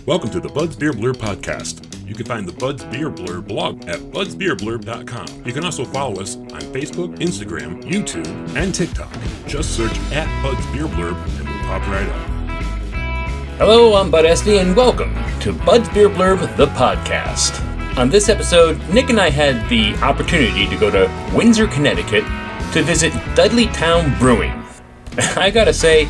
Welcome to the Bud's Beer Blurb podcast. You can find the Bud's Beer Blurb blog at budsbeerblurb.com. You can also follow us on Facebook, Instagram, YouTube, and TikTok. Just search at Bud's Beer Blurb and we'll pop right up. Hello, I'm Bud Esty, and welcome to Bud's Beer Blurb, the podcast. On this episode, Nick and I had the opportunity to go to Windsor, Connecticut to visit Dudleytown Brewing. I gotta say,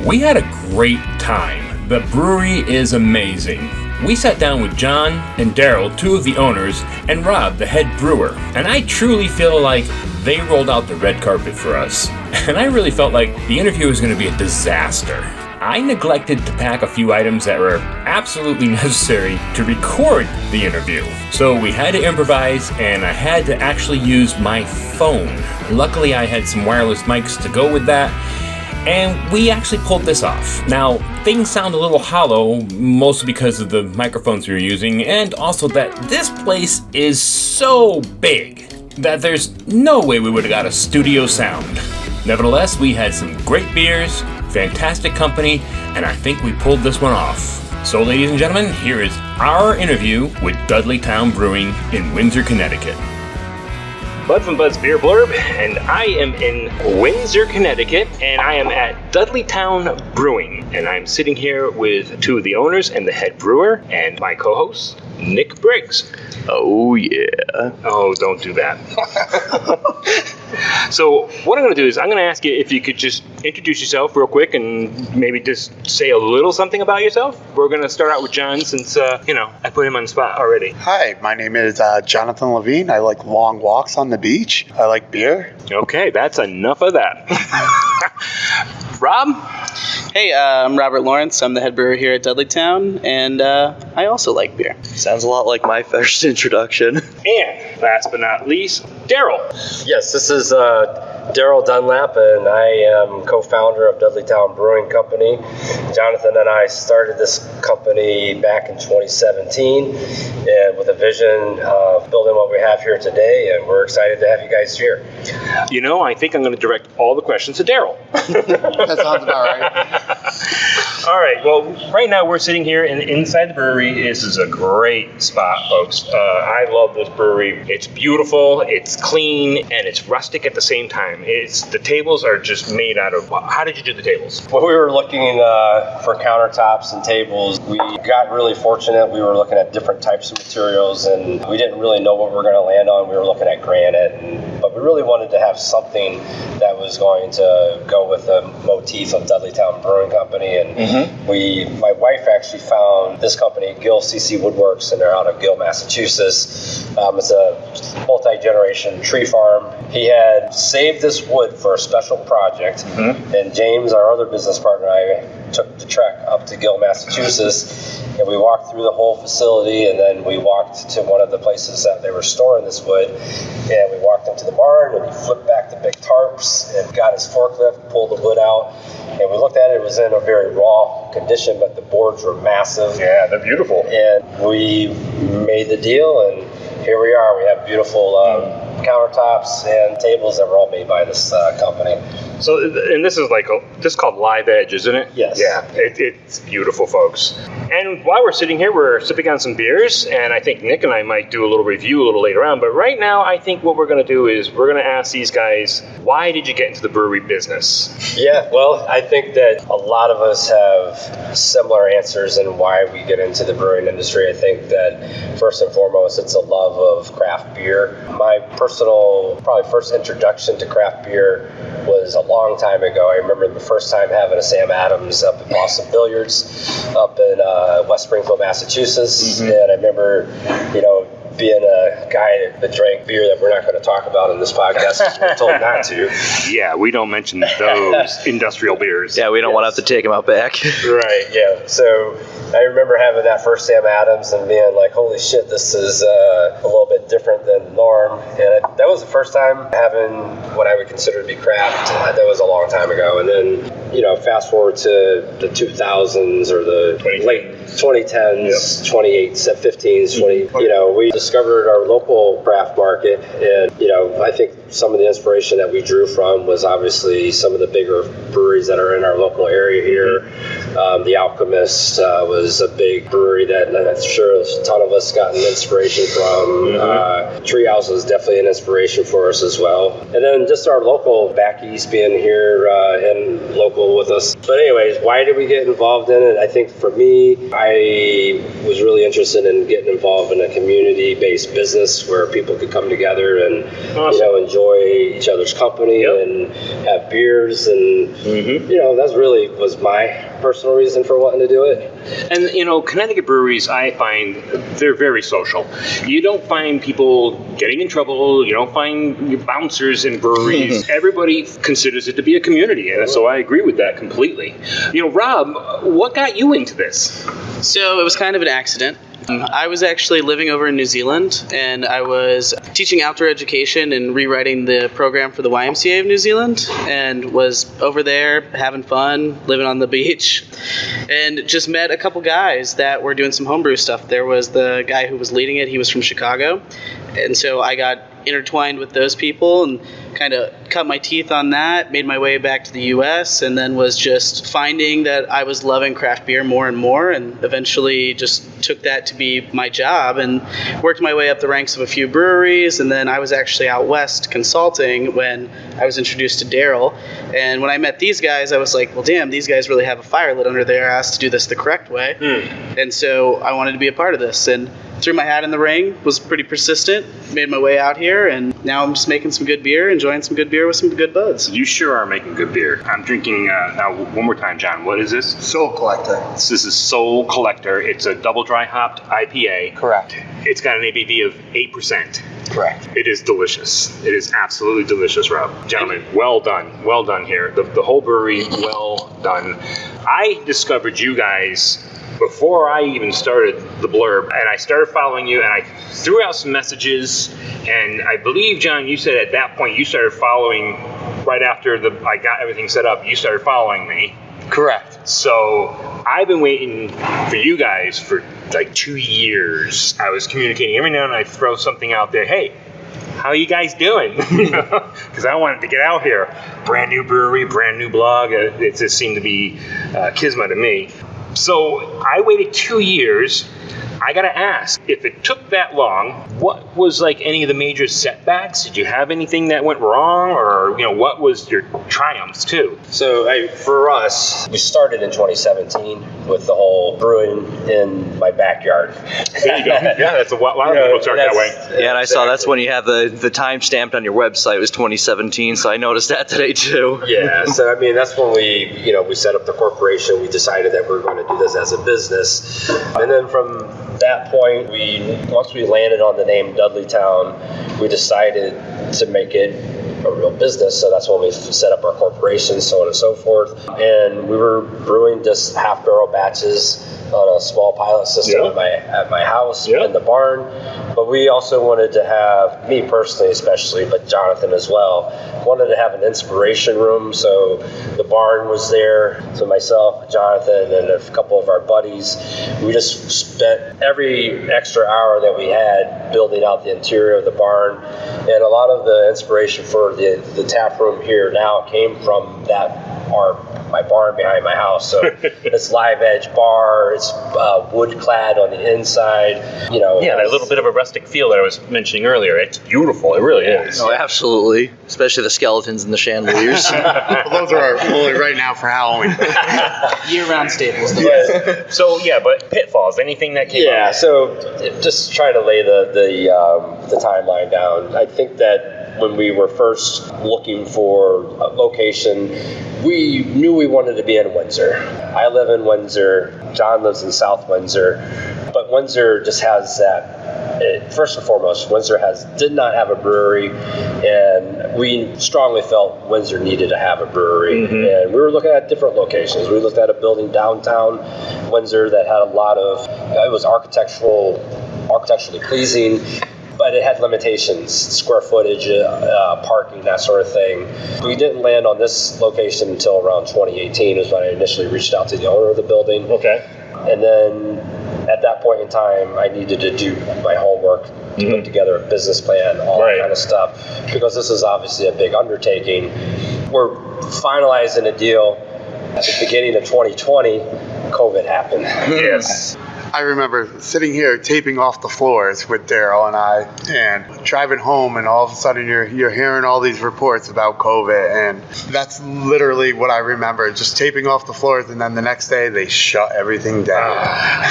we had a great time. The brewery is amazing. We sat down with John and Daryl, two of the owners, and Rob, the head brewer, and I truly feel like they rolled out the red carpet for us. And I really felt like the interview was going to be a disaster. I neglected to pack a few items that were absolutely necessary to record the interview. So we had to improvise, and I had to actually use my phone. Luckily, I had some wireless mics to go with that, and we actually pulled this off. Now, things sound a little hollow, mostly because of the microphones we were using, and also that this place is so big that there's no way we would have got a studio sound. Nevertheless, we had some great beers, fantastic company, and I think we pulled this one off. So, ladies and gentlemen, here is our interview with Dudleytown Brewing in Windsor, Connecticut. Bud from Bud's Beer Blurb, and I am in Windsor, Connecticut, and I am at Dudleytown Brewing, and I'm sitting here with two of the owners and the head brewer, and my co-host, Nick Briggs. Oh, yeah. Oh, don't do that. So what I'm going to do is I'm going to ask you if you could just introduce yourself real quick and maybe just say a little something about yourself. We're going to start out with John since, I put him on the spot already. Hi, my name is Jonathan Levine. I like long walks on the beach. I like beer. Okay, that's enough of that. Rob? Hey, I'm Robert Lawrence. I'm the head brewer here at Dudleytown, and I also like beer. Sounds a lot like my first introduction. And last but not least, Daryl. Yes, this is Daryl Dunlap, and I am co-founder of Dudleytown Brewing Company. Jonathan and I started this company back in 2017, and with a vision of building what we have here today, and we're excited to have you guys here. You know, I think I'm going to direct all the questions to Daryl. That sounds about right. All right, well, right now we're sitting here inside the brewery. This is a great spot, folks. I love this brewery. It's beautiful, it's clean, and it's rustic at the same time. The tables are just made out of, how did you do the tables? When we were looking for countertops and tables, we got really fortunate. We were looking at different types of materials, and we didn't really know what we were going to land on. We were looking at granite, but we really wanted to have something that was going to go with the motif of Dudleytown Brewing Company. And my wife actually found this company, Gill CC Woodworks, and they're out of Gill, Massachusetts. It's a multi-generation tree farm. He had saved this wood for a special project, and James, our other business partner, and I took the trek up to Gill, Massachusetts, and we walked through the whole facility, and then we walked to one of the places that they were storing this wood, and we walked into the barn, and he flipped back the big tarps and got his forklift, pulled the wood out, and we looked at it. It was in a very raw condition, but the boards were massive. Yeah, they're beautiful. And we made the deal, and here we are. We have beautiful countertops and tables that were all made by this company. So, and this is called Live Edge, isn't it? Yes. Yeah, it's beautiful, folks. And while we're sitting here, we're sipping on some beers, and I think Nick and I might do a little review a little later on. But right now, I think what we're going to do is we're going to ask these guys, why did you get into the brewery business? Yeah, well, I think that a lot of us have similar answers in why we get into the brewing industry. I think that first and foremost, it's a love of craft beer. My personal, probably first introduction to craft beer was a long time ago. I remember the first time having a Sam Adams up at Boston Billiards up in West Springfield, Massachusetts. And I remember, being a guy that drank beer that we're not going to talk about in this podcast because we're told not to. Yeah, we don't mention those industrial beers. Yeah, we don't want to have to take them out back. Right, yeah. So I remember having that first Sam Adams and being like, holy shit, this is a little bit different than norm. And that was the first time having what I would consider to be craft. That was a long time ago. And then, fast forward to the 2000s or the late 2010s, 2015s, we discovered our local craft market. And, I think some of the inspiration that we drew from was obviously some of the bigger breweries that are in our local area here. The Alchemist was a big brewery that I'm sure a ton of us got an inspiration from. Treehouse was definitely an inspiration for us as well. And then just our local back east being here and local with us. But anyways, why did we get involved in it? I think for me, I was really interested in getting involved in a community-based business where people could come together and enjoy each other's company and have beers, and that really was my personal reason for wanting to do it. And Connecticut breweries, I find they're very social. You don't find people getting in trouble. You don't find bouncers in breweries. Everybody considers it to be a community, and so I agree with that completely. Rob, what got you into this? So it was kind of an accident. I was actually living over in New Zealand, and I was teaching outdoor education and rewriting the program for the YMCA of New Zealand, and was over there having fun, living on the beach, and just met a couple guys that were doing some homebrew stuff. There was the guy who was leading it. He was from Chicago, and so I got intertwined with those people and kind of cut my teeth on that, made my way back to the U.S., and then was just finding that I was loving craft beer more and more, and eventually just took that to be my job and worked my way up the ranks of a few breweries. And then I was actually out west consulting when I was introduced to Daryl. And when I met these guys, I was like, well, damn, these guys really have a fire lit under their ass to do this the correct way. And so I wanted to be a part of this, and threw my hat in the ring, was pretty persistent, made my way out here, and now I'm just making some good beer, enjoying some good beer with some good buds. You sure are making good beer. I'm drinking, now one more time, John, what is this? Soul Collector. This is Soul Collector. It's a double dry hopped IPA. Correct. It's got an ABV of 8%. Correct. It is delicious. It is absolutely delicious, Rob. Gentlemen, well done. Well done here. The whole brewery, well done. I discovered you guys before I even started the blurb, and I started following you, and I threw out some messages, and I believe, John, you said at that point you started following right after I got everything set up. You started following me. Correct. So I've been waiting for you guys for like 2 years. I was communicating every now and then. I throw something out there. Hey, how are you guys doing? Because I wanted to get out here. Brand new brewery, brand new blog. It just seemed to be kismet to me. So I waited 2 years. I gotta ask, if it took that long, what was like any of the major setbacks? Did you have anything that went wrong, or what was your triumphs too? So for us, we started in 2017 with the whole brewing in my backyard. There you go. Yeah, that's a lot of people start that way. Yeah, and I saw that's when you have the time stamped on your website was 2017, so I noticed that today too. Yeah, so I mean that's when we set up the corporation. We decided that we were going to do this as a business, and then from that point, once we landed on the name Dudleytown, we decided to make it a real business. So that's when we set up our corporation, so on and so forth. And we were brewing just half barrel batches on a small pilot system at my house in the barn. But we also wanted to have, me personally especially, but Jonathan as well, wanted to have an inspiration room. So the barn was there. So myself, Jonathan, and a couple of our buddies, we just spent every extra hour that we had building out the interior of the barn. And a lot of the inspiration for the tap room here now came from my barn behind my house. So it's live edge bar, it's wood clad on the inside. That little bit of a rustic feel that I was mentioning earlier. It's beautiful. It really is. Oh, absolutely. Especially the skeletons and the chandeliers. Well, those are only right now for Halloween. Year-round staples. But pitfalls, anything that came up? Yeah, so just trying to lay the timeline down. I think that when we were first looking for a location, we knew we wanted to be in Windsor. I live in Windsor. John lives in South Windsor. But Windsor just has that. First and foremost, Windsor did not have a brewery, and we strongly felt Windsor needed to have a brewery. And we were looking at different locations. We looked at a building downtown Windsor that had a lot of, it was architecturally pleasing, but it had limitations, square footage, parking, that sort of thing. We didn't land on this location until around 2018 is when I initially reached out to the owner of the building. Okay. And then at that point in time, I needed to do my homework, to put together a business plan, all that kind of stuff, because this is obviously a big undertaking. We're finalizing a deal. at the beginning of 2020, COVID happened. Yes. I remember sitting here taping off the floors with Daryl and I, and driving home, and all of a sudden you're hearing all these reports about COVID, and that's literally what I remember, just taping off the floors, and then the next day they shut everything down.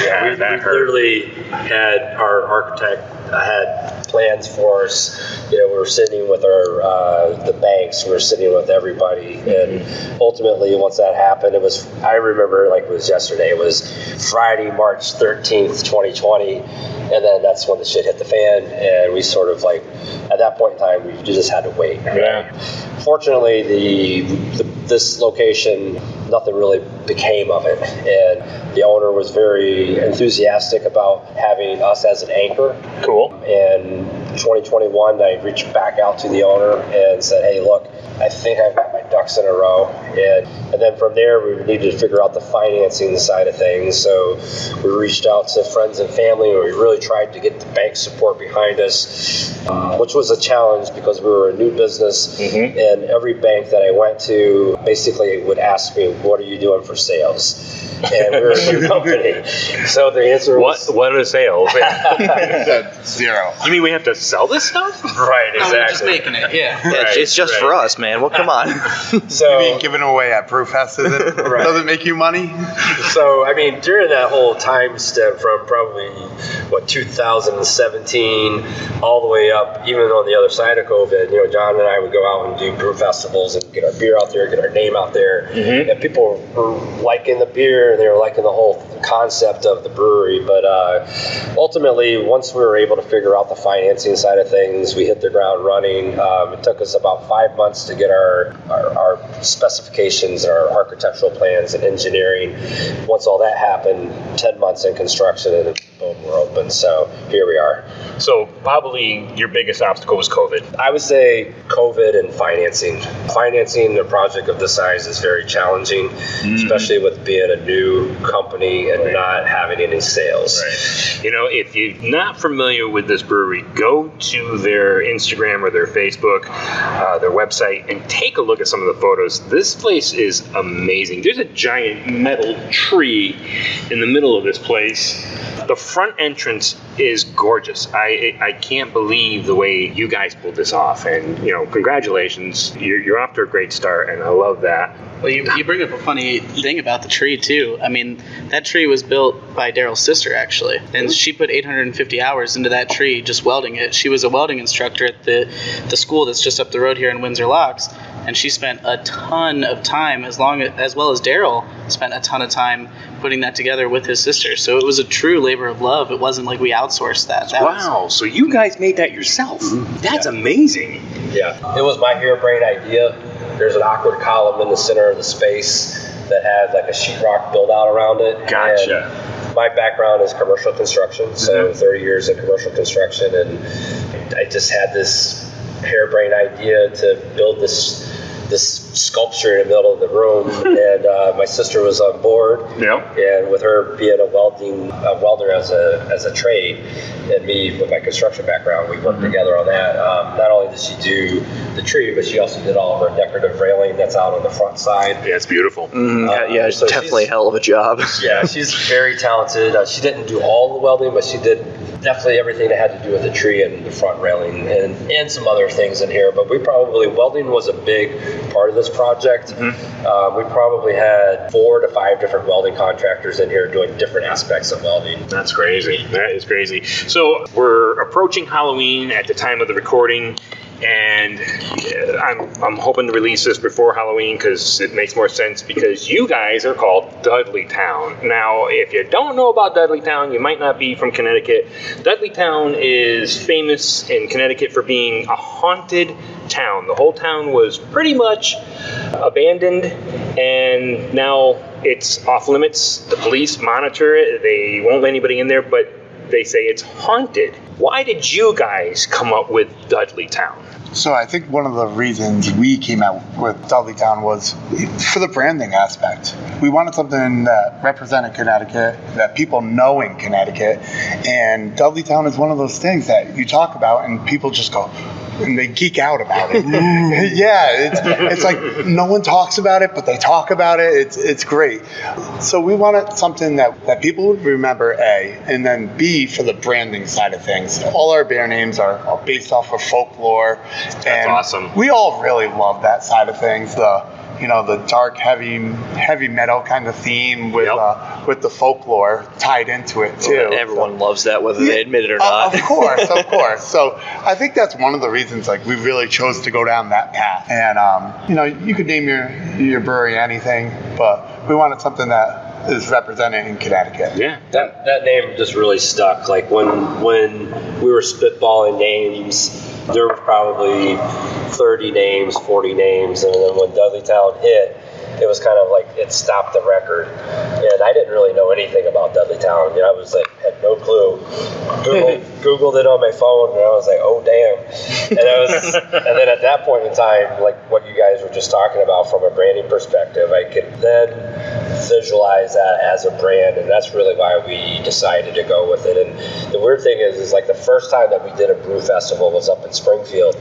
Yeah, we literally had our architect had plans for us. You know, we were sitting with our the banks, we were sitting with everybody, and ultimately once that happened, I remember like it was yesterday. It was Friday, March 13th, 2020, and then that's when the shit hit the fan, and we sort of like at that point in time we just had to wait. Right? Yeah. Fortunately, this location, nothing really became of it, and the owner was very enthusiastic about having us as an anchor. Cool. And 2021, I reached back out to the owner and said, hey, look, I think I've got my ducks in a row. And then from there, we needed to figure out the financing side of things. So we reached out to friends and family, and we really tried to get the bank support behind us, which was a challenge because we were a new business. And every bank that I went to basically would ask me, what are you doing for sales? And we were a new company. So the answer was... What are sales? Zero. You mean we have to sell this stuff? Right, exactly. No, we're just making it, yeah. Yeah, it's just for us, man. Well, come on. So, You mean giving away at Brewfest, is it? Right. Doesn't make you money? So, I mean, during that whole time step from probably, 2017 all the way up, even on the other side of COVID, John and I would go out and do brew festivals and get our beer out there, get our name out there. And people were liking the beer, and they were liking the whole concept of the brewery. But ultimately, once we were able to figure out the financing side of things, we hit the ground running. It took us about 5 months to get our specifications, our architectural plans and engineering. Once all that happened, 10 months in construction, and boom, we're open. So here we are. So probably your biggest obstacle was COVID. I would say COVID and financing. Financing a project of this size is very challenging, especially with being a new company and not having any sales. Right. If you're not familiar with this brewery, go to their Instagram or their Facebook, their website, and take a look at some of the photos. This place is amazing. There's a giant metal tree in the middle of this place. The front entrance is gorgeous. I can't believe the way you guys pulled this off, and congratulations. You're off to a great start, and I love that. Well, you bring up a funny thing about the tree too. I mean, that tree was built by Daryl's sister actually, and she put 850 hours into that tree just welding it. She was a welding instructor at the school that's just up the road here in Windsor Locks, and she spent a ton of time, as well as Daryl spent a ton of time putting that together with his sister. So it was a true labor of love. It wasn't like we outsourced that. Wow, so you guys made that yourself. That's amazing. Yeah, it was my harebrained idea. There's an awkward column in the center of the space that had like a sheetrock build out around it. Gotcha. And my background is commercial construction, so 30 years in commercial construction, and I just had this harebrained idea to build this sculpture in the middle of the room, and my sister was on board. Yep. And with her being a welder as a trade, and me with my construction background, we worked together on that. Not only did she do the tree, but she also did all of her decorative railing that's out on the front side. Yeah, it's beautiful. Yeah, so definitely a hell of a job. Yeah, she's very talented. She didn't do all the welding, but she did definitely everything that had to do with the tree and the front railing and some other things in here. But welding was a big part of this project. We probably had 4 to 5 different welding contractors in here doing different aspects of welding. That's crazy. That is crazy. So we're approaching Halloween at the time of the recording, and I'm hoping to release this before Halloween because it makes more sense, because you guys are called Dudleytown. Now, if you don't know about Dudleytown, you might not be from Connecticut. Dudleytown is famous in Connecticut for being a haunted town. The whole town was pretty much abandoned, and now it's off limits. The police monitor it. They won't let anybody in there, but they say it's haunted. Why did you guys come up with Dudleytown? So I think one of the reasons we came out with Dudleytown was for the branding aspect. We wanted something that represented Connecticut, that people know in Connecticut, and Dudleytown is one of those things that you talk about and people just go, and they geek out about it. Yeah, it's like no one talks about it, but they talk about it. It's great. So we wanted something that people would remember, A, and then B, for the branding side of things. All our beer names are based off of folklore. That's awesome. We all really love that side of things. The dark, heavy metal kind of theme with the folklore tied into it too. Everyone loves that, whether they admit it or not. Of course. So I think that's one of the reasons we really chose to go down that path. And you could name your brewery anything, but we wanted something that is represented in Connecticut. Yeah. That name just really stuck. Like when we were spitballing names, there were probably 30 names, 40 names, and then when Dudleytown hit, it was kind of like it stopped the record. And I didn't really know anything about Dudleytown. I was had no clue. Googled it on my phone, and I was like, oh damn. And then at that point in time, like what you guys were just talking about from a branding perspective, I could then visualize that as a brand, and that's really why we decided to go with it. And the weird thing is like the first time that we did a brew festival was up in Springfield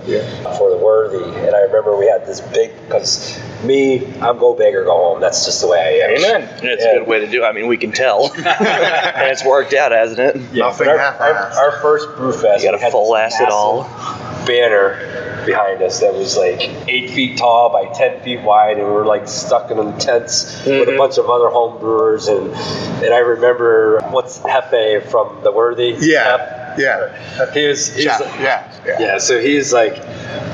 for the Worthy, and I remember we had this big, because I'm go big or go home. That's just the way I am. Amen. It's a good way to do it. I mean, we can tell. And it's worked out, hasn't it? Yeah, Nothing our first brew fest, You got to full ass it all. banner behind us that was like 8 feet tall by 10 feet wide, and we were stuck in them tents with a bunch of other home brewers, and I remember what's Hefe from the Worthy. Yeah. He's Yeah. So he's like,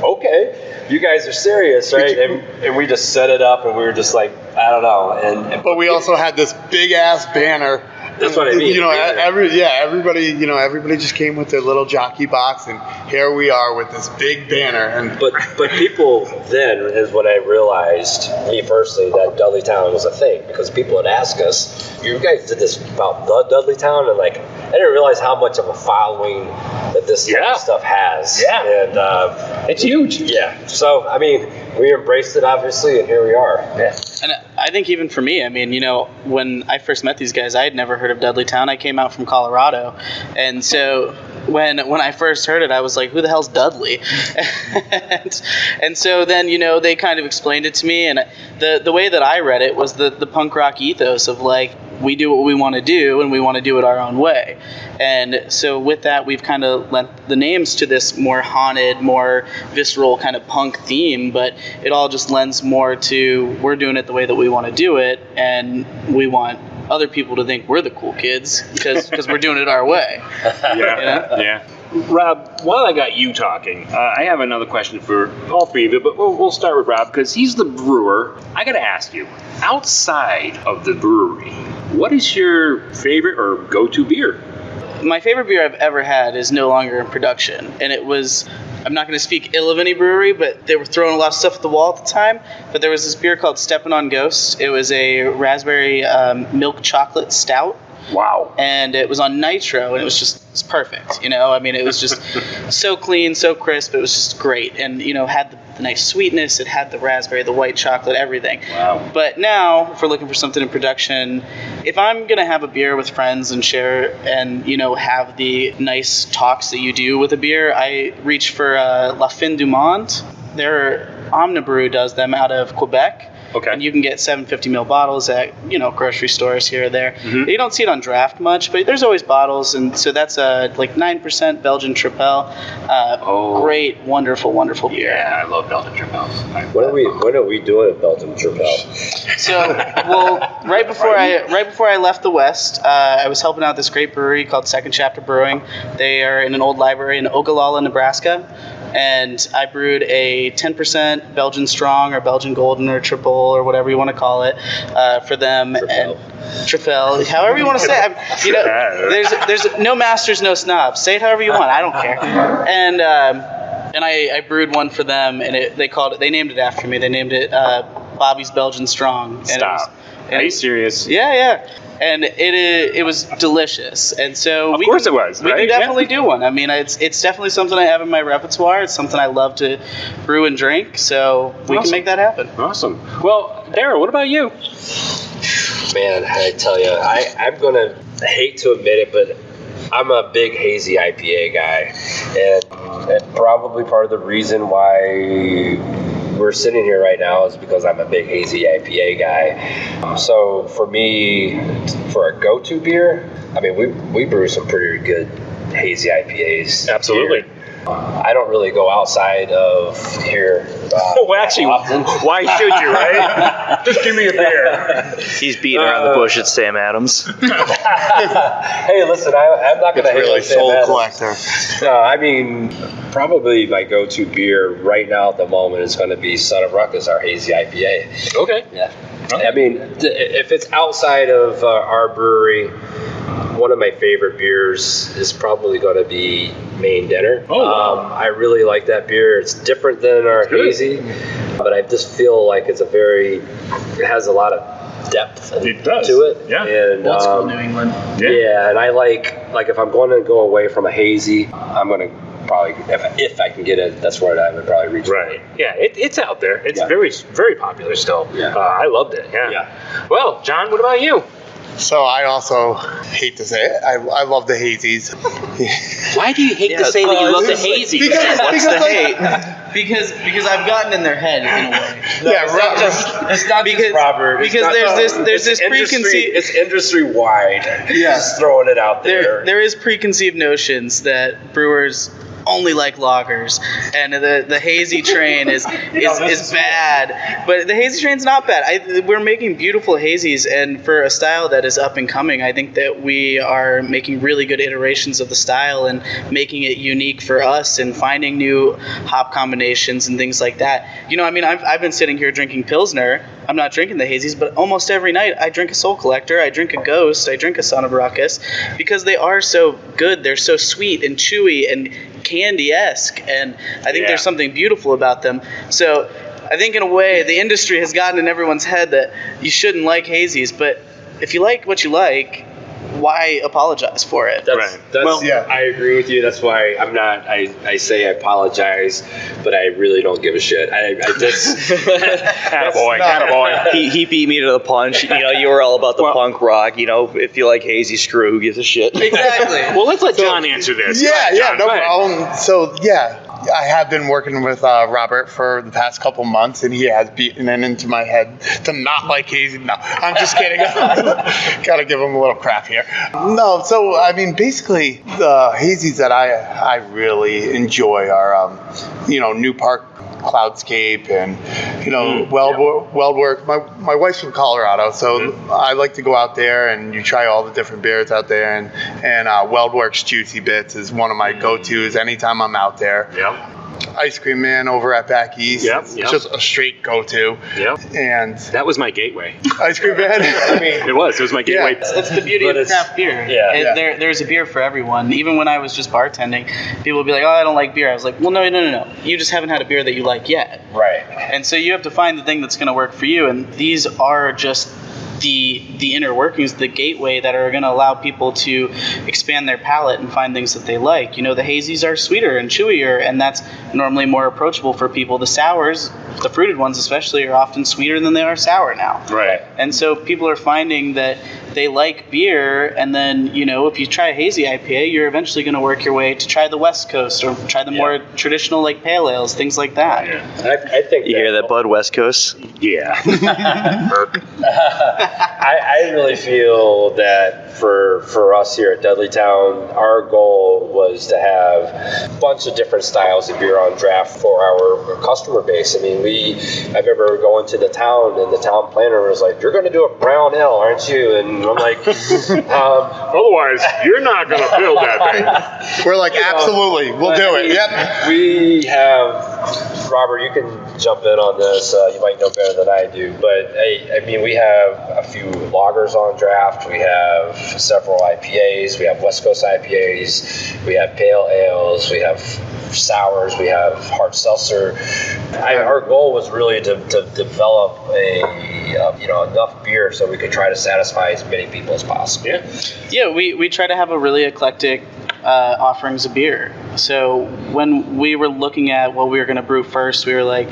okay, you guys are serious, right? And we just set it up, and we were just like, I don't know. But we also had this big ass banner. That's what I mean. Everybody just came with their little jockey box, and here we are with this big banner. And but people then is when I realized, me personally, that Dudleytown was a thing, because people would ask us, you guys did this about the Dudleytown, and I didn't realize how much of a following that this type of stuff has. Yeah. And It's huge. yeah. So I mean, we embraced it obviously, and here we are. Yeah. And I think even for me, I mean, when I first met these guys, I had never heard of Dudleytown. I came out from Colorado, and so when I first heard it, I was like, who the hell's Dudley? and so then, they kind of explained it to me, and the way that I read it was the punk rock ethos of we do what we want to do, and we want to do it our own way. And so with that, we've kind of lent the names to this more haunted, more visceral kind of punk theme, but it all just lends more to we're doing it the way that we want to do it, and we want other people to think we're the cool kids because we're doing it our way. Yeah. Rob, while I got you talking, I have another question for all three of you, but we'll start with Rob because he's the brewer. I got to ask you, outside of the brewery, what is your favorite or go-to beer? My favorite beer I've ever had is no longer in production, and it was, I'm not going to speak ill of any brewery, but they were throwing a lot of stuff at the wall at the time, but there was this beer called Steppin' on Ghost. It was a raspberry milk chocolate stout. Wow. And it was on nitro, and it was perfect, I mean, it was just so clean, so crisp, it was just great, and, had the nice sweetness, it had the raspberry, the white chocolate, everything. Wow. But now, if we're looking for something in production, if I'm going to have a beer with friends and share and, have the nice talks that you do with a beer, I reach for La Fin du Monde. Their Omnibrew does them out of Quebec. Okay. And you can get 750 ml bottles at, grocery stores here or there. Mm-hmm. You don't see it on draft much, but there's always bottles, and so that's a 9% Belgian Tripel. Great, wonderful, wonderful beer. Yeah, I love Belgian Tripels. When are we doing a Belgian Tripel? So, right before I left the West, I was helping out this great brewery called Second Chapter Brewing. They are in an old library in Ogallala, Nebraska. And I brewed a 10% Belgian Strong or Belgian Golden or Triple or whatever you want to call it for them. Tripel, however you want to say it. There's no masters, no snobs. Say it however you want. I don't care. And I brewed one for them, and they named it after me. They named it Bobby's Belgian Strong. And Stop. Are you serious? Yeah. And it was delicious, and so of course it was. We can definitely do one. I mean, it's definitely something I have in my repertoire. It's something I love to brew and drink, so we can make that happen. Awesome. Well, Daryl, what about you? Man, I tell you, I'm gonna hate to admit it, but I'm a big hazy IPA guy, and probably part of the reason why we're sitting here right now is because I'm a big hazy IPA guy. So for me, for a go-to beer, I mean, we brew some pretty good hazy IPAs. Absolutely. Here. I don't really go outside of here. Well, actually, why should you, right? Just give me a beer. He's beating around the bush at Sam Adams. Hey, listen, I'm not going to hate Really on Sam soul Adams. collector. No, I mean, probably my go-to beer right now at the moment is going to be Son of Ruckus, our hazy IPA. Okay. Yeah. Okay. I mean, if it's outside of our brewery, one of my favorite beers is probably going to be Main Dinner. Oh, wow. I really like that beer. It's different than our hazy, but I just feel like it has a lot of depth to it. Yeah. And, Old school New England. Yeah, and I like if I'm going to go away from a hazy, I'm going to probably, if I can get it, that's where I would probably reach. Right. Yeah, it's out there. It's Yeah. very, very popular still. Yeah. I loved it. Yeah. Yeah. Well, John, what about you? So I also hate to say it. I love the hazies. Why do you hate to say that you love the hazy? What's the hate? Because I've gotten in their head in a way. It's not Because- just Robert. It's because not- there's it's this preconceived- It's industry wide. Yeah. Just throwing it out there. There is preconceived notions that brewers only like lagers, and the hazy train is bad, but the hazy train's not bad. We're making beautiful hazies, and for a style that is up and coming, I think that we are making really good iterations of the style and making it unique for us and finding new hop combinations and things like that. You know, I mean, I've been sitting here drinking Pilsner. I'm not drinking the hazies, but almost every night I drink a Soul Collector, I drink a Ghost, I drink a Son of Ruckus, because they are so good. They're so sweet and chewy and candy-esque, and I think there's something beautiful about them. So I think in a way the industry has gotten in everyone's head that you shouldn't like hazies, but if you like what you like, why apologize for it? I agree with you. That's why I'm not. I say I apologize, but I really don't give a shit. I just. Attaboy. He beat me to the punch. You know, you were all about the punk rock. You know, if you like hazy, screw who gives a shit. Exactly. Well, let's let John answer this. Yeah, no Go ahead. problem. So, I have been working with Robert for the past couple months, and he has beaten it into my head to not like hazy. No, I'm just kidding. Gotta give him a little crap here. No, so, I mean, basically, the hazies that I really enjoy are, New Park Cloudscape and Weldwork. My wife's from Colorado, so I like to go out there and you try all the different beers out there, and Weldwork's Juicy Bits is one of my go-tos anytime I'm out there. Yep. Ice Cream Man over at Back East. It's just a straight go-to. Yep. And That was my gateway. Ice Cream Man. I mean, It was my gateway. It's the beauty of craft beer. Yeah. There's a beer for everyone. Even when I was just bartending, people would be like, "Oh, I don't like beer." I was like, "Well, no. You just haven't had a beer that you like yet." Right. And so you have to find the thing that's going to work for you. And these are just the inner workings, the gateway that are going to allow people to expand their palate and find things that they like. You know, the hazies are sweeter and chewier, and that's normally more approachable for people. The sours, the fruited ones especially, are often sweeter than they are sour now. Right. And so people are finding that they like beer, and then, if you try a hazy IPA, you're eventually going to work your way to try the West Coast or try the more traditional, like, pale ales, things like that. Yeah. I think You hear that, Bud? West Coast? Yeah. I really feel that for us here at Dudleytown, our goal was to have a bunch of different styles of beer on draft for our customer base. I mean, I remember going to the town, and the town planner was like, "You're going to do a brown ale, aren't you?" And I'm like, Otherwise, you're not going to build that thing. we're like, absolutely, we'll do it. Yep. We have, Robert, you can jump in on this. You might know better than I do, but I mean, we have a few lagers on draft. We have several IPAs. We have West Coast IPAs. We have pale ales. We have sours. We have hard seltzer. Our goal was really to develop enough beer so we could try to satisfy as many people as possible. Yeah, we try to have a really eclectic offerings of beer. So when we were looking at what we were going to brew first, we were like,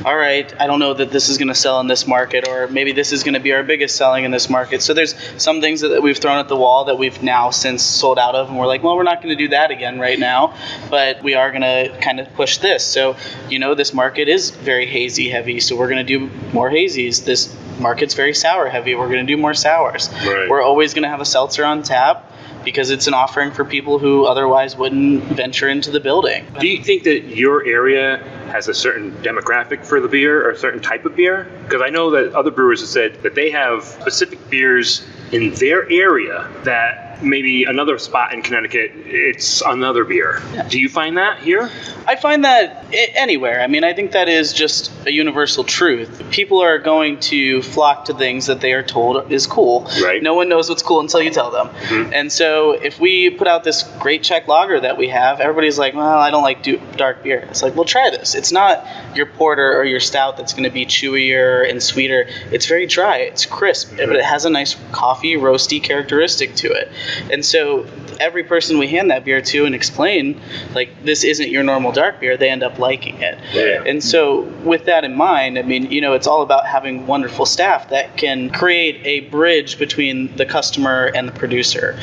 all right, I don't know that this is going to sell in this market, or maybe this is going to be our biggest selling in this market. So there's some things that we've thrown at the wall that we've now since sold out of, and we're like, well, we're not going to do that again right now, but we are going to kind of push this. So, this market is very hazy heavy, so we're going to do more hazies. This market's very sour heavy, we're going to do more sours. Right. We're always going to have a seltzer on tap, because it's an offering for people who otherwise wouldn't venture into the building. Do you think that your area has a certain demographic for the beer or a certain type of beer? Because I know that other brewers have said that they have specific beers in their area that maybe another spot in Connecticut, it's another beer. Yeah. Do you find that here? I find that anywhere. I mean, I think that is just a universal truth. People are going to flock to things that they are told is cool. Right. No one knows what's cool until you tell them. Mm-hmm. And so if we put out this great Czech lager that we have, everybody's like, well, I don't like dark beer. It's like, well, try this. It's not your porter or your stout that's going to be chewier and sweeter. It's very dry. It's crisp, but it has a nice coffee, roasty characteristic to it. And so every person we hand that beer to and explain, like, this isn't your normal dark beer, they end up liking it. Yeah. And so with that in mind, I mean, it's all about having wonderful staff that can create a bridge between the customer and the producer.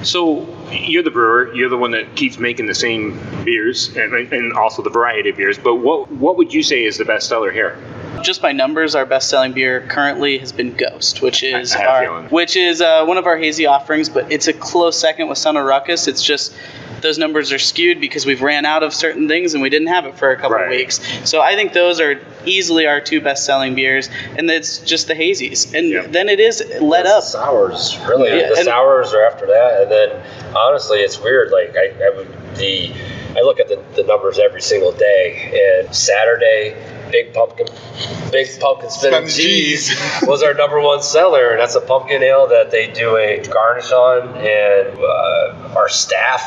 So you're the brewer, you're the one that keeps making the same beers and also the variety of beers, but what would you say is the best seller here? Just by numbers, our best-selling beer currently has been Ghost, which is one of our hazy offerings, but it's a close second with Son of Ruckus. It's just those numbers are skewed because we've ran out of certain things and we didn't have it for a couple of weeks. So I think those are easily our two best-selling beers, and it's just the hazies. And then it is let up. Sours, really. Yeah. The sours are after that, and then honestly, it's weird. Like I look at the numbers every single day, and Saturday, Big Pumpkin Spin and Cheese was our number one seller, and that's a pumpkin ale that they do a garnish on, and our staff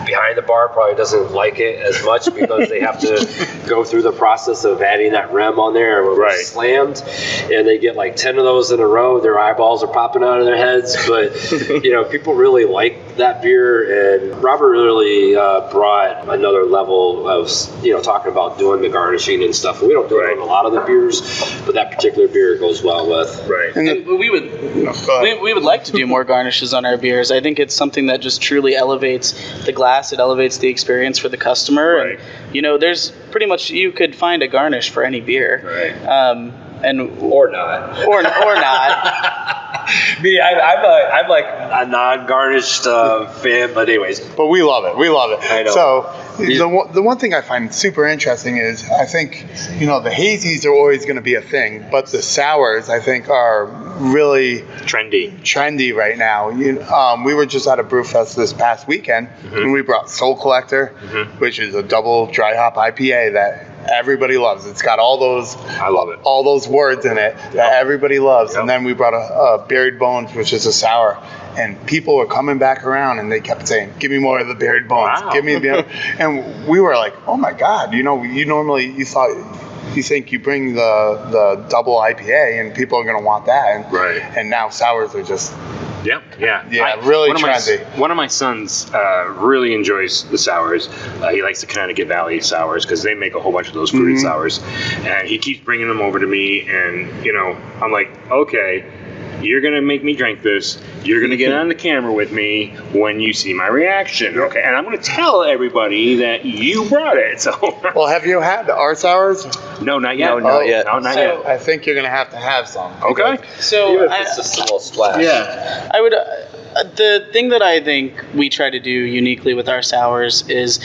behind the bar probably doesn't like it as much because they have to go through the process of adding that rem on there, and we're slammed, and they get like 10 of those in a row, their eyeballs are popping out of their heads, but people really like that beer, and Robert really brought another level of talking about doing the garnishing and stuff. We don't do it on a lot of the beers, but that particular beer goes well with. Right. And we would like to do more garnishes on our beers. I think it's something that just truly elevates the glass. It elevates the experience for the customer. Right. And there's pretty much, you could find a garnish for any beer. Right. Or not. Or not. Me, I'm like a non-garnished fan, but anyways. But we love it. I know. So the one thing I find super interesting is I think, the hazies are always going to be a thing, but the sours I think are really trendy right now. We were just at a brew fest this past weekend, and we brought Soul Collector, which is a double dry hop IPA that everybody loves. It's got all those words in it that everybody loves. And then we brought a Buried Bones, which is a sour, and people were coming back around and they kept saying, give me more of the Buried Bones. Wow. Give me the and we were like, oh my God, you think you bring the double IPA and people are going to want that. And now sours are just really trendy. One of my sons really enjoys the sours. He likes the Connecticut Valley sours because they make a whole bunch of those fruity sours, and he keeps bringing them over to me. And I'm like, okay, you're gonna make me drink this. You're gonna get on the camera with me when you see my reaction, okay? And I'm gonna tell everybody that you brought it. So. Well, have you had our sours? No, not yet. No, not yet. No, not yet. I think you're gonna have some. Okay. So even if it's just a little splash. Yeah, I would. The thing that I think we try to do uniquely with our sours is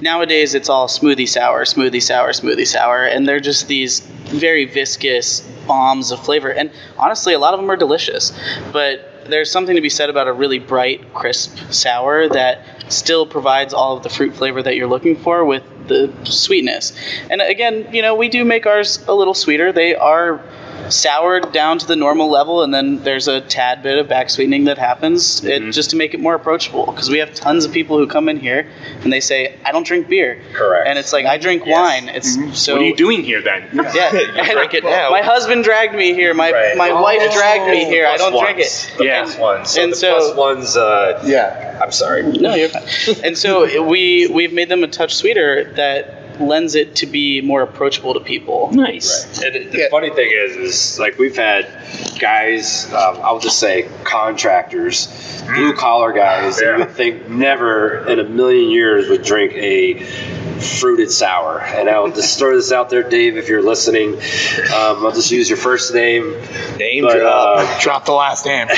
nowadays it's all smoothie sour, and they're just these very viscous bombs of flavor. And honestly, a lot of them are delicious, but there's something to be said about a really bright, crisp sour that still provides all of the fruit flavor that you're looking for with the sweetness. And again, we do make ours a little sweeter. They are soured down to the normal level, and then there's a tad bit of back sweetening that happens just to make it more approachable. Because we have tons of people who come in here and they say, I don't drink beer. Correct. And it's like, I drink wine. It's so. What are you doing here then? Yeah. Drink it now. My husband dragged me here. My wife dragged me here. I don't drink it. The plus ones. So and the so- plus ones, I'm sorry. No, you're fine. And so we've made them a touch sweeter that lends it to be more approachable to people. Nice. And the funny thing is like we've had guys, I'll just say contractors, blue collar guys that you would think never in a million years would drink a fruited sour. And I'll just throw this out there, Dave, if you're listening. I'll just use your first name. Name drop. Drop the last name.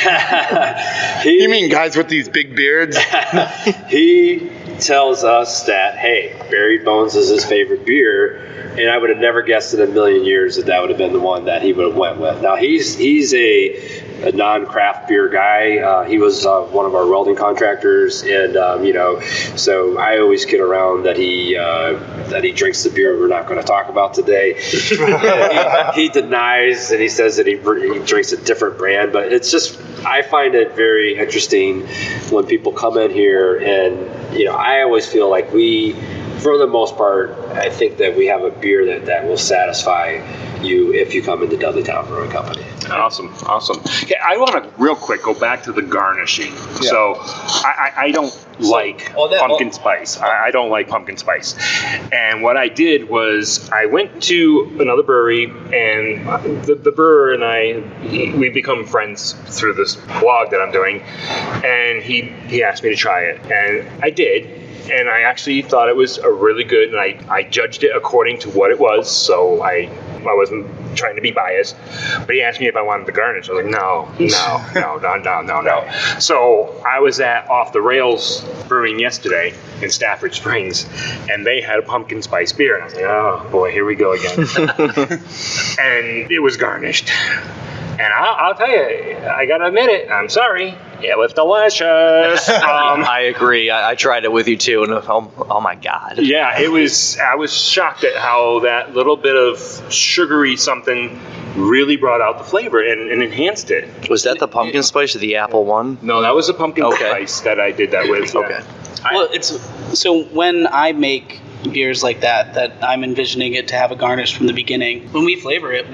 You You mean guys with these big beards? He tells us that, hey, Buried Bones is his favorite beer, and I would have never guessed in a million years that would have been the one that he would have went with. Now, he's a non-craft beer guy. He was one of our welding contractors, and so I always kid around that he drinks the beer we're not going to talk about today. he denies, and he says that he drinks a different brand, but it's just, I find it very interesting when people come in here, and I always feel like we, for the most part, I think that we have a beer that will satisfy you if you come into Dudleytown Brewing Company. Awesome. Okay, I want to real quick go back to the garnishing. Yeah. So I don't like pumpkin spice. I don't like pumpkin spice. And what I did was I went to another brewery, and the brewer and we become friends through this blog that I'm doing, and he asked me to try it, and I did. And I actually thought it was a really good, and I judged it according to what it was, so I wasn't trying to be biased. But he asked me if I wanted the garnish. I was like, no. So I was at Off the Rails Brewing yesterday in Stafford Springs, and they had a pumpkin spice beer, and I was like, oh boy, here we go again. And it was garnished. And I'll tell you, I gotta admit it, I'm sorry, it was delicious. I agree. I tried it with you too, and oh my God. Yeah, I was shocked at how that little bit of sugary something really brought out the flavor and enhanced it. Was that the pumpkin spice or the apple one? No, that was the pumpkin spice that I did that with. Okay. Well, so when I make beers like that I'm envisioning it to have a garnish from the beginning. When we flavor it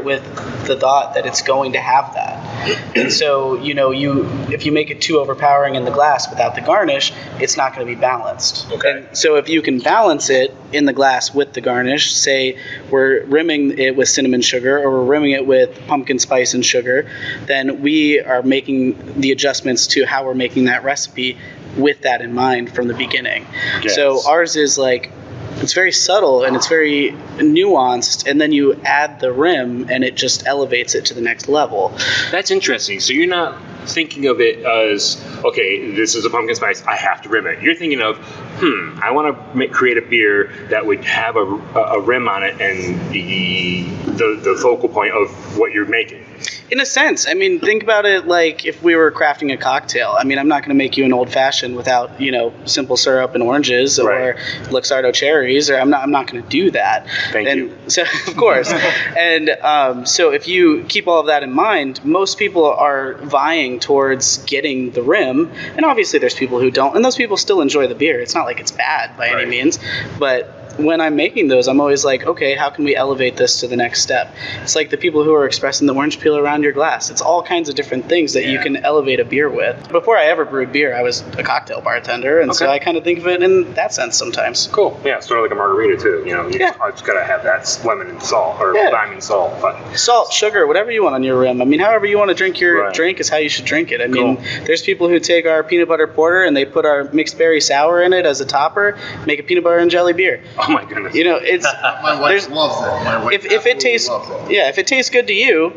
with the thought that it's going to have that. And so, if you make it too overpowering in the glass without the garnish, it's not going to be balanced. Okay. And so if you can balance it in the glass with the garnish, say we're rimming it with cinnamon sugar or we're rimming it with pumpkin spice and sugar, then we are making the adjustments to how we're making that recipe with that in mind from the beginning. Yes. So ours is it's very subtle and it's very nuanced, and then you add the rim and it just elevates it to the next level. That's interesting. So you're not thinking of it as, okay, this is a pumpkin spice, I have to rim it. You're thinking of, I want to create a beer that would have a rim on it and the focal point of what you're making. In a sense, I mean, think about it like if we were crafting a cocktail. I mean, I'm not going to make you an old fashioned without, simple syrup and oranges or Luxardo cherries, or I'm not going to do that. Thank you. So, of course. And so if you keep all of that in mind, most people are vying towards getting the rim. And obviously there's people who don't, and those people still enjoy the beer. It's not like it's bad by any means, but when I'm making those, I'm always like, okay, how can we elevate this to the next step? It's like the people who are expressing the orange peel around your glass. It's all kinds of different things that you can elevate a beer with. Before I ever brewed beer, I was a cocktail bartender, and so I kind of think of it in that sense sometimes. Cool. Yeah, it's sort of like a margarita too. It's got to have that lemon and salt, or lime and salt. But salt, sugar, whatever you want on your rim. I mean, however you want to drink your drink is how you should drink it. I mean, there's people who take our peanut butter porter and they put our mixed berry sour in it as a topper, make a peanut butter and jelly beer. Oh my goodness. It's My wife loves it. My wife if it tastes loves it. if it tastes good to you,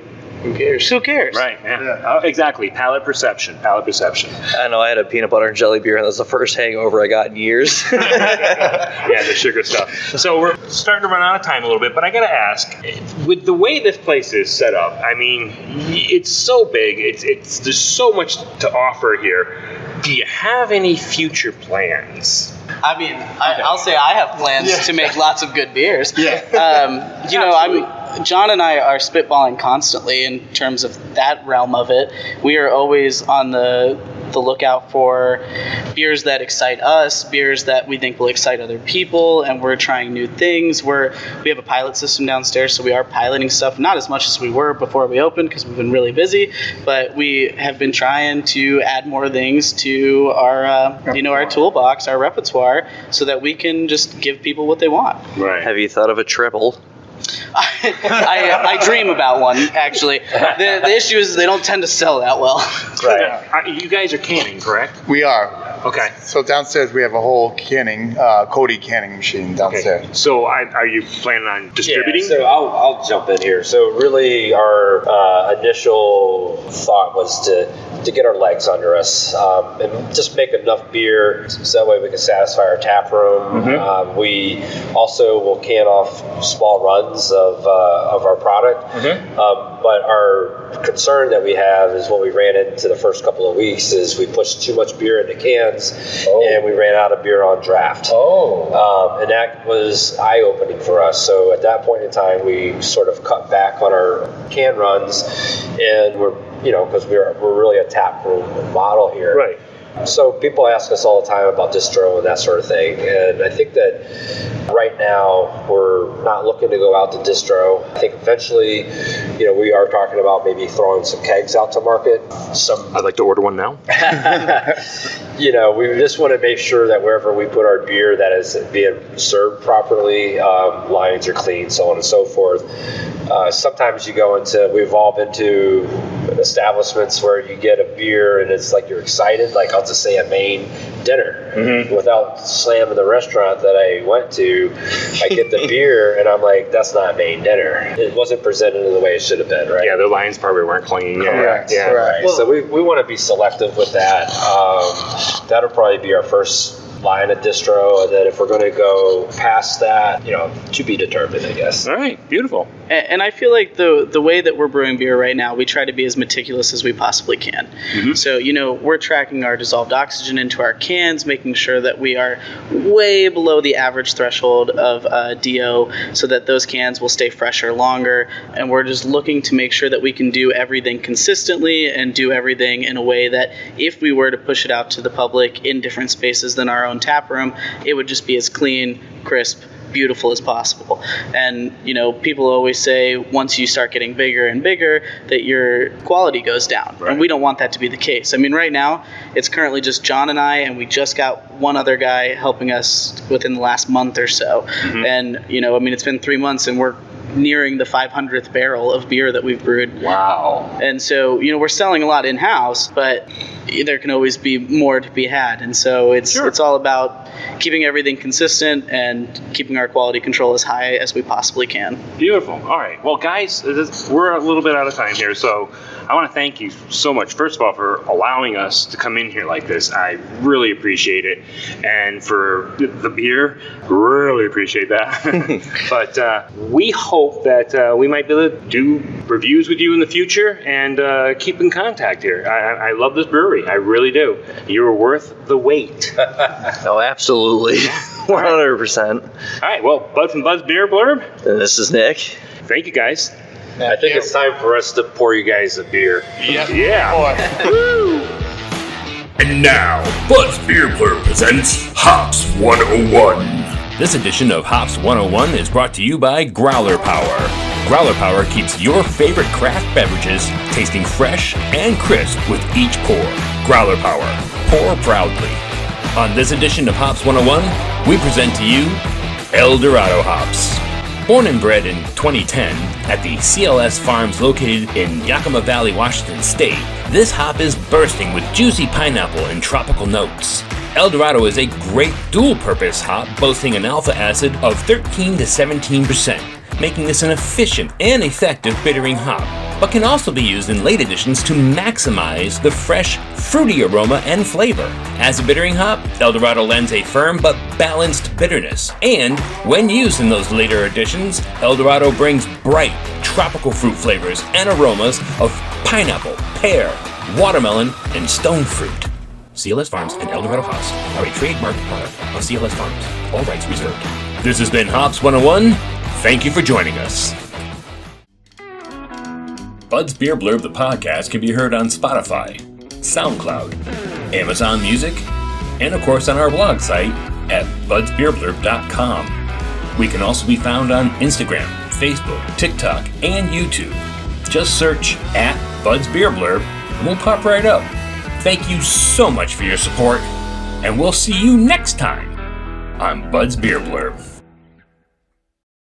who cares? Right. Yeah. Exactly. Palate perception. I know I had a peanut butter and jelly beer, and that's the first hangover I got in years. Yeah, the sugar stuff. So we're starting to run out of time a little bit, but I got to ask, with the way this place is set up, I mean, it's so big. It's there's so much to offer here. Do you have any future plans? I mean, I'll say I have plans to make lots of good beers. Yeah. John and I are spitballing constantly in terms of that realm of it. We are always on the lookout for beers that excite us, beers that we think will excite other people, and we're trying new things. We have a pilot system downstairs, so we are piloting stuff, not as much as we were before we opened because we've been really busy, but we have been trying to add more things to our toolbox, our repertoire, so that we can just give people what they want. Right. Have you thought of a triple? I dream about one, actually. The issue is they don't tend to sell that well. Right. You guys are canning, correct? We are. Okay. So downstairs we have a whole canning, Cody canning machine downstairs. Okay. So are you planning on distributing? Yeah, so I'll jump in here. So really our initial thought was to get our legs under us and just make enough beer so that way we can satisfy our tap room. Mm-hmm. We also will can off small runs of our product. Mm-hmm. But our concern that we have is what we ran into the first couple of weeks is we pushed too much beer into cans and we ran out of beer on draft. And that was eye-opening for us. So at that point in time, we sort of cut back on our can runs, and because we're really a tap room model here. Right. So people ask us all the time about distro and that sort of thing, and I think that right now we're not looking to go out to distro. I think eventually, we are talking about maybe throwing some kegs out to market. I'd like to order one now. We just want to make sure that wherever we put our beer that is being served properly, lines are clean, so on and so forth. Sometimes we've all been to establishments where you get a beer and it's like you're excited, like I'll just say a main dinner. Mm-hmm. Without slamming the restaurant that I went to, I get the beer and I'm like, that's not main dinner. It wasn't presented in the way it should have been, right? Yeah, the lines probably weren't clean. Correct. Yeah. Right. Well, so we want to be selective with that. That'll probably be our first line of distro, and then if we're going to go past that, to be determined, I guess. All right, beautiful. And I feel like the way that we're brewing beer right now, we try to be as meticulous as we possibly can. Mm-hmm. So, we're tracking our dissolved oxygen into our cans, making sure that we are way below the average threshold of DO so that those cans will stay fresher longer. And we're just looking to make sure that we can do everything consistently and do everything in a way that if we were to push it out to the public in different spaces than our own tap room, it would just be as clean, crisp, beautiful as possible. And people always say once you start getting bigger and bigger that your quality goes down. Right. And we don't want that to be the case. I mean, right now it's currently just John and I, and we just got one other guy helping us within the last month or so. Mm-hmm. And it's been 3 months and we're nearing the 500th barrel of beer that we've brewed. Wow. And so, we're selling a lot in-house, but there can always be more to be had. And so it's all about keeping everything consistent and keeping our quality control as high as we possibly can. Beautiful. All right. Well, guys, we're a little bit out of time here, so I want to thank you so much, first of all, for allowing us to come in here like this. I really appreciate it. And for the beer, really appreciate that. But we hope that we might be able to do reviews with you in the future and keep in contact here. I love this brewery. I really do. You're worth the wait. Oh, absolutely. 100%. All right. Well, Bud from Bud's Beer Blurb. And this is Nick. Thank you, guys. I think it's time for us to pour you guys a beer. Yeah. Woo! And now, Bud's Beer Blurb presents Hops 101. This edition of Hops 101 is brought to you by Growler Power. Growler Power keeps your favorite craft beverages tasting fresh and crisp with each pour. Growler Power. Pour proudly. On this edition of Hops 101, we present to you El Dorado Hops. Born and bred in 2010 at the CLS Farms located in Yakima Valley, Washington State, this hop is bursting with juicy pineapple and tropical notes. El Dorado is a great dual-purpose hop boasting an alpha acid of 13 to 17%, making this an efficient and effective bittering hop, but can also be used in late additions to maximize the fresh, fruity aroma and flavor. As a bittering hop, El Dorado lends a firm but balanced bitterness, and when used in those later additions, El Dorado brings bright, tropical fruit flavors and aromas of pineapple, pear, watermelon, and stone fruit. CLS Farms and El Dorado Hops are a trademark product of CLS Farms. All rights reserved. This has been Hops 101. Thank you for joining us. Bud's Beer Blurb, the podcast, can be heard on Spotify, SoundCloud, Amazon Music, and of course on our blog site at budsbeerblurb.com. We can also be found on Instagram, Facebook, TikTok, and YouTube. Just search at Bud's Beer Blurb and we'll pop right up. Thank you so much for your support, and we'll see you next time on Bud's Beer Blurb.